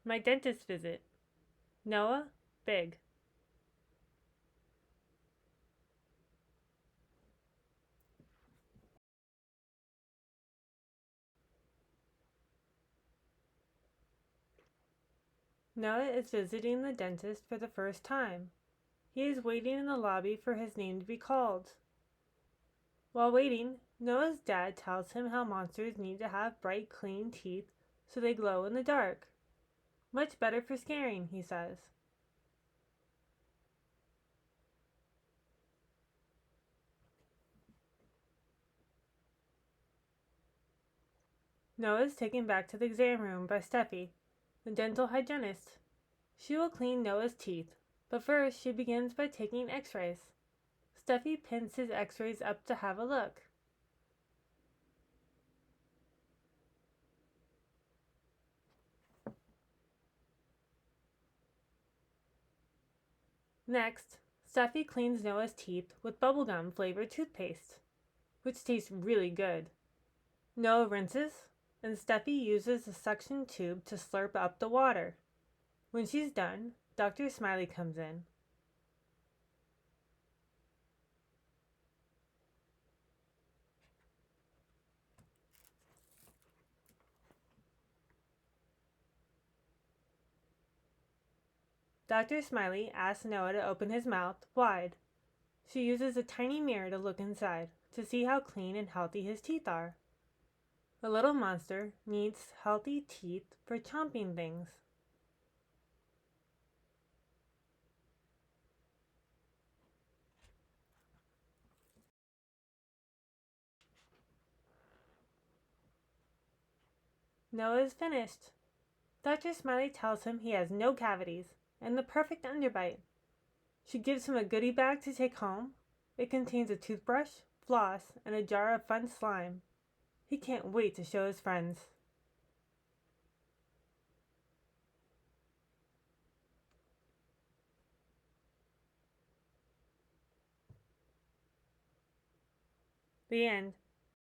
My dentist visit. Noah, big. Noah is visiting the dentist for the first time. He is waiting in the lobby for his name to be called. While waiting, Noah's dad tells him how monsters need to have bright, clean teeth so they glow in the dark. Much better for scaring, he says. Noah is taken back to the exam room by Steffi, the dental hygienist. She will clean Noah's teeth, but first she begins by taking x-rays. Steffi pins his x-rays up to have a look. Next, Steffi cleans Noah's teeth with bubblegum flavored toothpaste, which tastes really good. Noah rinses, and Steffi uses a suction tube to slurp up the water. When she's done, Dr. Smiley comes in. Dr. Smiley asks Noah to open his mouth wide. She uses a tiny mirror to look inside to see how clean and healthy his teeth are. The little monster needs healthy teeth for chomping things. Noah is finished. Dr. Smiley tells him he has no cavities and the perfect underbite. She gives him a goodie bag to take home. It contains a toothbrush, floss, and a jar of fun slime. He can't wait to show his friends. The end.